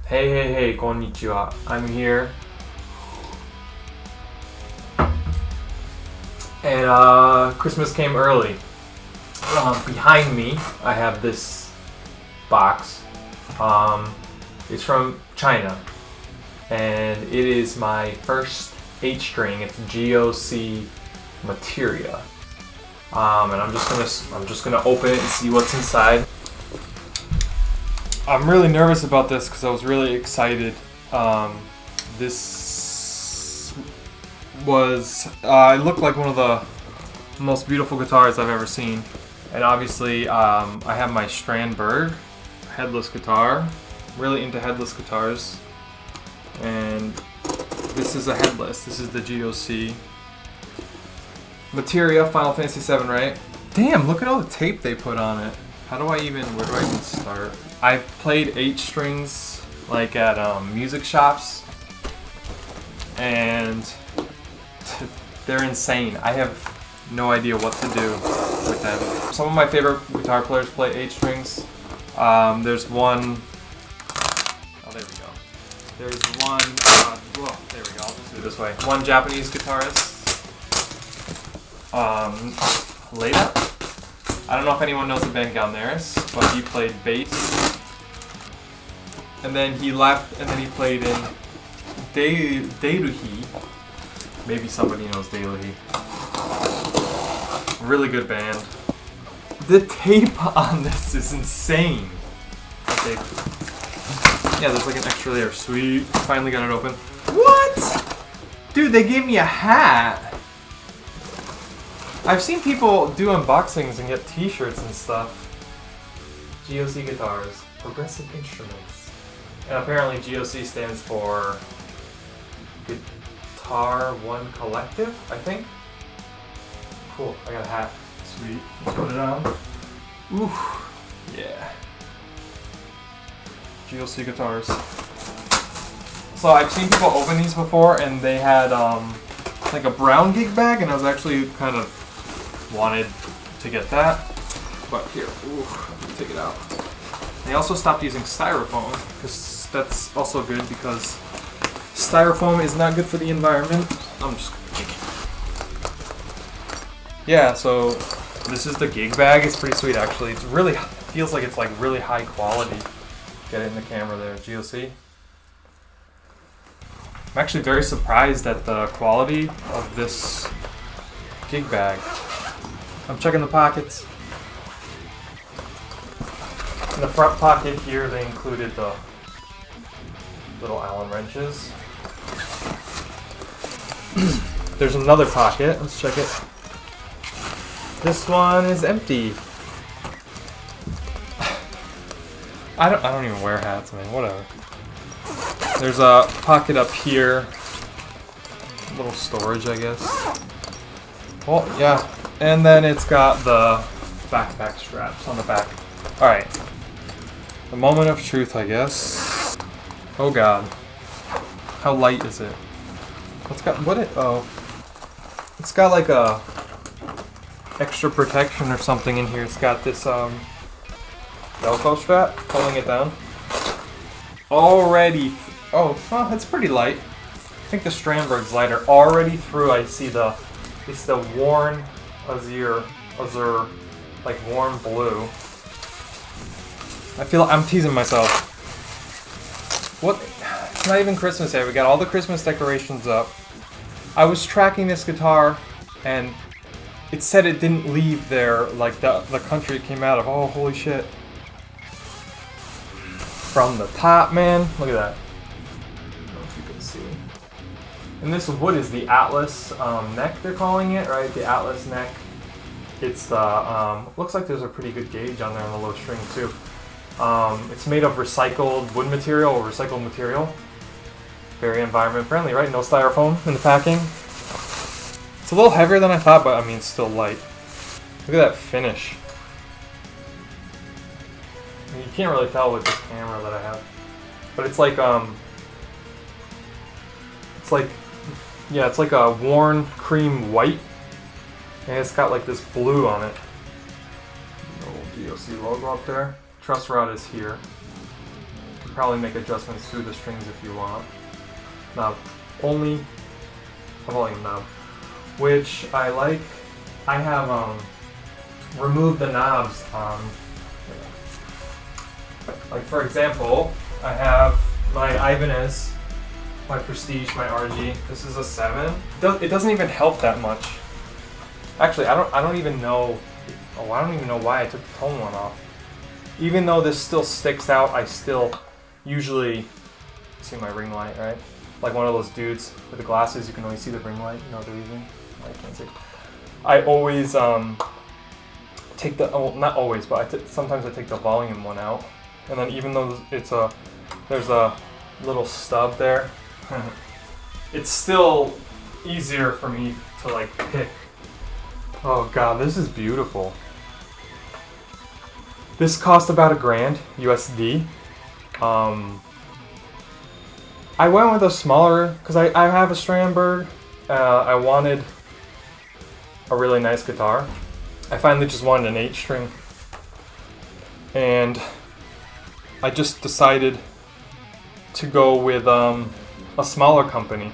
Hey, konnichiwa. I'm here. And Christmas came early. Behind me, I have this box. It's from China. And it is my first H-string. It's GOC Materia. And I'm just gonna open it and see what's inside. I'm really nervous about this because I was really excited. This was it looked like one of the most beautiful guitars I've ever seen, and obviously I have my Strandberg headless guitar. I'm really into headless guitars, and this is a headless. This is the GOC Materia Final Fantasy VII, right? Damn! Look at all the tape they put on it. Where do I even start? I've played H-strings like at music shops, and they're insane. I have no idea what to do with them. Some of my favorite guitar players play H-strings. There's one. Oh, there we go. There's one. Whoa, there we go. I'll just do it this way. One Japanese guitarist. Leda. I don't know if anyone knows the band Galneris, but he played bass. And then he left, and then he played in Deiruhi. Maybe somebody knows Deiruhi. Really good band. The tape on this is insane. Yeah, there's like an extra layer. Sweet. Finally got it open. What? Dude, they gave me a hat. I've seen people do unboxings and get t-shirts and stuff. GOC guitars. Progressive instruments. And apparently GOC stands for Guitar One Collective, I think. Cool, I got a hat. Sweet. Let's put it on. Ooh, yeah. GOC guitars. So I've seen people open these before, and they had like a brown gig bag, and I was actually kind of wanted to get that. But here, ooh, let me take it out. They also stopped using styrofoam, because that's also good, because styrofoam is not good for the environment. I'm just gonna kick it. Yeah, so this is the gig bag. It's pretty sweet, actually. It's really, feels like it's like really high quality. Get it in the camera there, GOC. I'm actually very surprised at the quality of this gig bag. I'm checking the pockets. In the front pocket here, they included the little Allen wrenches. There's another pocket. Let's check it. This one is empty. I don't even wear hats, man. Whatever. There's a pocket up here. A little storage, I guess. Well, yeah. And then it's got the backpack straps on the back. Alright. The moment of truth, I guess. Oh god. How light is it? It's got it's got like a extra protection or something in here. It's got this Velcro strap holding it down. Already, it's pretty light. I think the Strandberg's lighter. Already through, I see it's the worn azure, like warm blue. I feel I'm teasing myself. What? It's not even Christmas yet. We got all the Christmas decorations up. I was tracking this guitar, and it said it didn't leave there, like the country it came out of. Oh, holy shit. From the top, man. Look at that. I don't know if you can see. And this wood is the Atlas neck, they're calling it, right? The Atlas neck. It's the, looks like there's a pretty good gauge on there on the low string, too. It's made of recycled wood material or recycled material. Very environment friendly, right? No styrofoam in the packing. It's a little heavier than I thought, but I mean, still light. Look at that finish. I mean, you can't really tell with this camera that I have, but it's like it's like a worn cream white, and it's got like this blue on it. Little GOC logo up there. Truss rod is here. probably make adjustments to the strings if you want. Knob. Only a volume knob. Which I like. I have removed the knobs on, like for example, I have my Ibanez, my Prestige, my RG. This is a 7. It doesn't even help that much. Actually, I don't even know. Oh, I don't even know why I took the tone one off. Even though this still sticks out, I still usually see my ring light, right? Like one of those dudes with the glasses, you can only see the ring light. You know the reason? I can't see. I always take the, well, not always, but sometimes I take the volume one out, and then even though there's a little stub there, it's still easier for me to like pick. Oh god, this is beautiful. This cost about $1,000 USD. I went with a smaller, because I have a Strandberg. I wanted a really nice guitar. I finally just wanted an 8-string. And I just decided to go with a smaller company.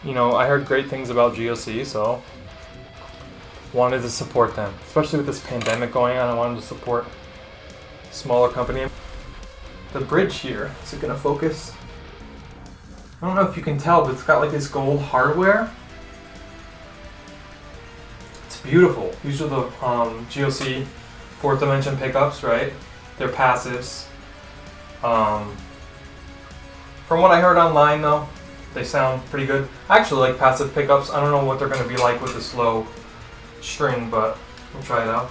You know, I heard great things about GOC, so wanted to support them. Especially with this pandemic going on, I wanted to support a smaller company. The bridge here, is it gonna focus? I don't know if you can tell, but it's got like this gold hardware. It's beautiful. These are the GOC 4th dimension pickups, right? They're passives. From what I heard online though, they sound pretty good. I actually like passive pickups. I don't know what they're going to be like with this low string, but we'll try it out.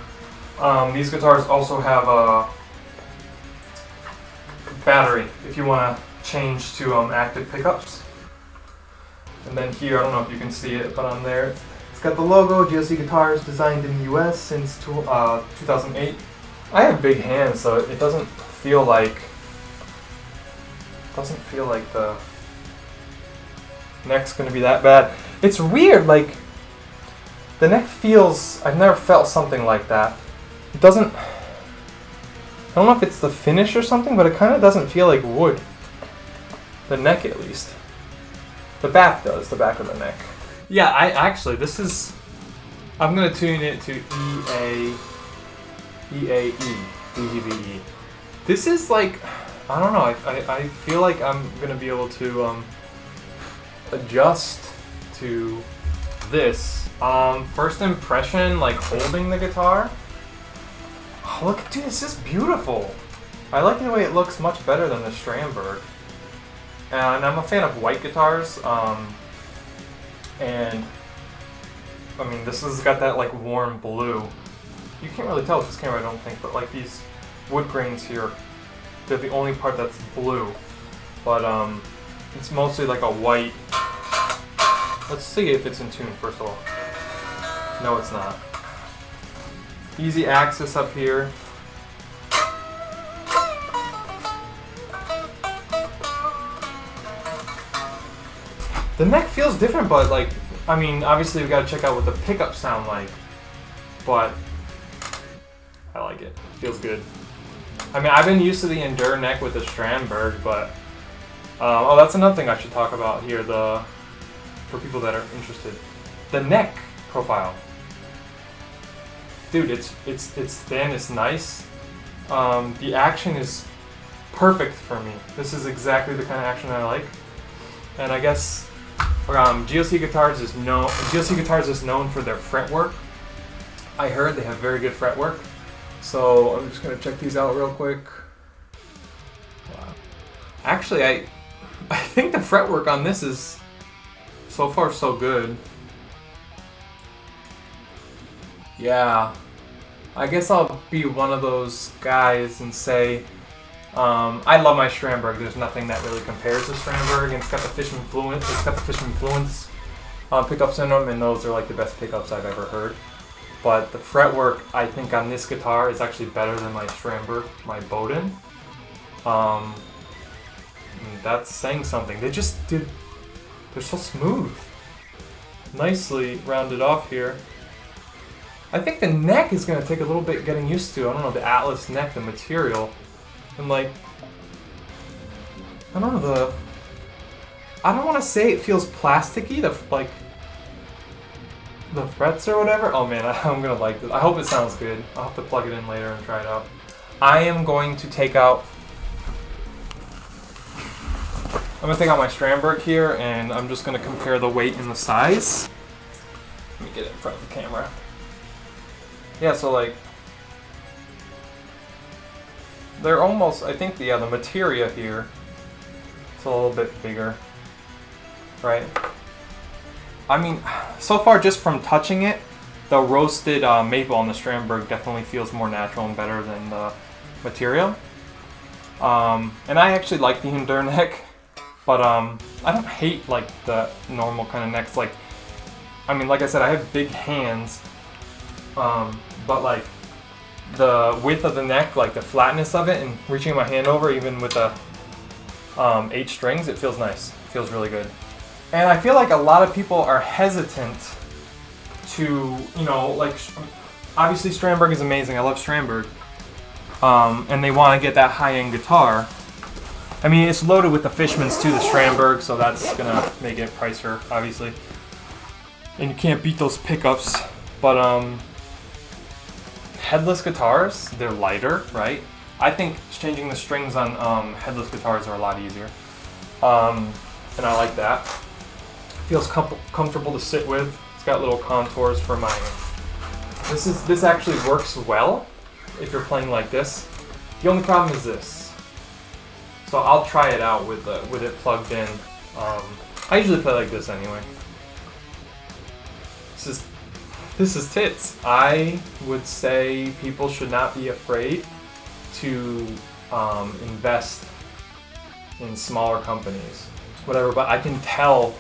These guitars also have a battery if you want to change to active pickups. And then here, I don't know if you can see it, but on there, it's got the logo, GOC Guitars, designed in the US since 2008. I have big hands, so it doesn't feel like the neck's gonna be that bad. It's weird, like the neck feels, I've never felt something like that. It doesn't, I don't know if it's the finish or something, but it kind of doesn't feel like wood. The neck at least. The back does, the back of the neck. Yeah, I'm gonna tune it to EAE, DGBE. This is like, I don't know, I feel like I'm gonna be able to adjust to this. First impression, like holding the guitar. Oh, look, dude, this is beautiful. I like the way it looks much better than the Strandberg. And I'm a fan of white guitars. And I mean, this has got that like warm blue. You can't really tell with this camera, I don't think, but like these wood grains here, they're the only part that's blue. But it's mostly like a white. Let's see if it's in tune first of all. No, it's not. Easy access up here. The neck feels different, but like, I mean, obviously we gotta check out what the pickups sound like. But I like it. It feels good. I mean, I've been used to the Endure neck with the Strandberg, but oh, that's another thing I should talk about here. For people that are interested, the neck profile. Dude, it's thin. It's nice. The action is perfect for me. This is exactly the kind of action I like. And I guess GOC Guitars is known for their fretwork. I heard they have very good fretwork. So I'm just gonna check these out real quick. Wow. Actually, I think the fretwork on this is so far so good. Yeah, I guess I'll be one of those guys and say I love my Strandberg. There's nothing that really compares to Strandberg, and it's got the Fishman Fluence. It's got the Fishman Fluence pickups in them, and those are like the best pickups I've ever heard. But the fretwork, I think, on this guitar is actually better than my Strandberg, my Bowden. That's saying something. They're so smooth. Nicely rounded off here. I think the neck is going to take a little bit getting used to. I don't know, the Atlas neck, the material. And like, I don't know, I don't want to say it feels plasticky, like the frets or whatever. Oh man, I'm gonna like this. I hope it sounds good. I'll have to plug it in later and try it out. I am going to take out my Strandberg here, and I'm just gonna compare the weight and the size. Let me get it in front of the camera. Yeah, so like they're almost, I think the Materia here, it's a little bit bigger, right? I mean, so far just from touching it, the roasted maple on the Strandberg definitely feels more natural and better than the Materia. And I actually like the Endure neck, but I don't hate like the normal kind of necks. Like, I mean, like I said, I have big hands, but like the width of the neck, like the flatness of it, and reaching my hand over, even with the 8 strings, it feels nice. It feels really good. And I feel like a lot of people are hesitant to, you know, like, obviously Strandberg is amazing. I love Strandberg. And they want to get that high-end guitar. I mean, it's loaded with the Fishmans too, the Strandberg, so that's gonna make it pricier, obviously. And you can't beat those pickups. But headless guitars, they're lighter, right? I think changing the strings on headless guitars are a lot easier. And I like that. Feels comfortable to sit with. It's got little contours for my. This actually works well if you're playing like this. The only problem is this. So I'll try it out with it plugged in. I usually play like this anyway. This is tits. I would say people should not be afraid to invest in smaller companies, whatever. But I can tell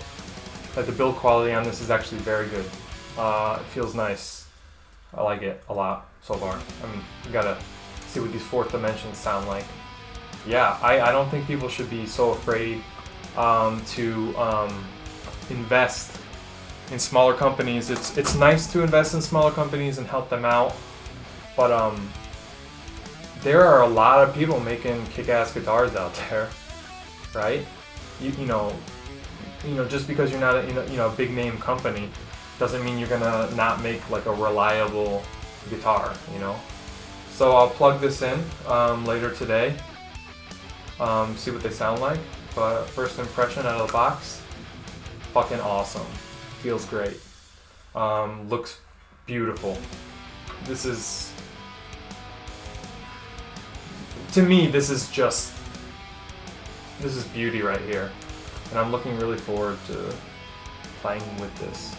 that the build quality on this is actually very good. It feels nice. I like it a lot so far. I mean, you gotta see what these 4th dimensions sound like. Yeah, I don't think people should be so afraid to invest in smaller companies. It's nice to invest in smaller companies and help them out, but there are a lot of people making kick-ass guitars out there, right? You know, just because you're not a big name company doesn't mean you're gonna not make like a reliable guitar, you know. So I'll plug this in later today, see what they sound like. But first impression out of the box, fucking awesome. Feels great. Looks beautiful. This is, to me, this is beauty right here. And I'm looking really forward to playing with this.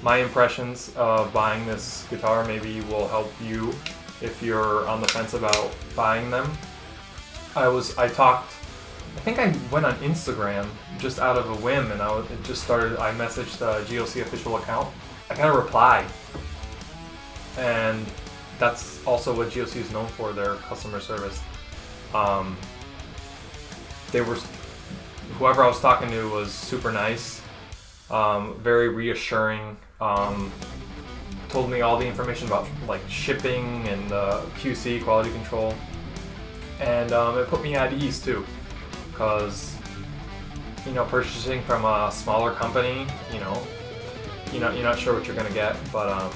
My impressions of buying this guitar maybe will help you if you're on the fence about buying them. I think I went on Instagram just out of a whim, and I messaged the GOC official account. I got a reply. And that's also what GOC is known for, their customer service. Whoever I was talking to was super nice, very reassuring, told me all the information about like shipping and QC, quality control, and it put me at ease too, because purchasing from a smaller company, you're not sure what you're gonna get, but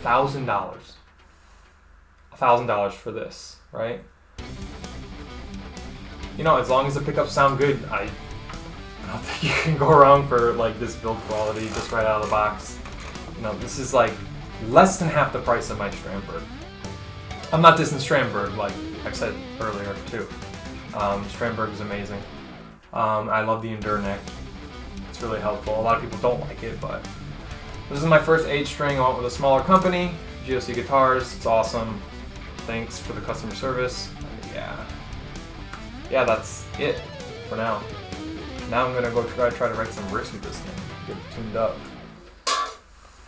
$1,000 for this, right? As long as the pickups sound good, I don't think you can go wrong for like this build quality just right out of the box. This is like less than half the price of my Strandberg. I'm not dissing Strandberg, like I said earlier too. Strandberg is amazing. I love the Endure neck. It's really helpful. A lot of people don't like it, but this is my first 8-string. I went with a smaller company, GOC Guitars. It's awesome. Thanks for the customer service. Yeah, that's it for now. Now I'm gonna go try to write some riffs with this thing, get it tuned up.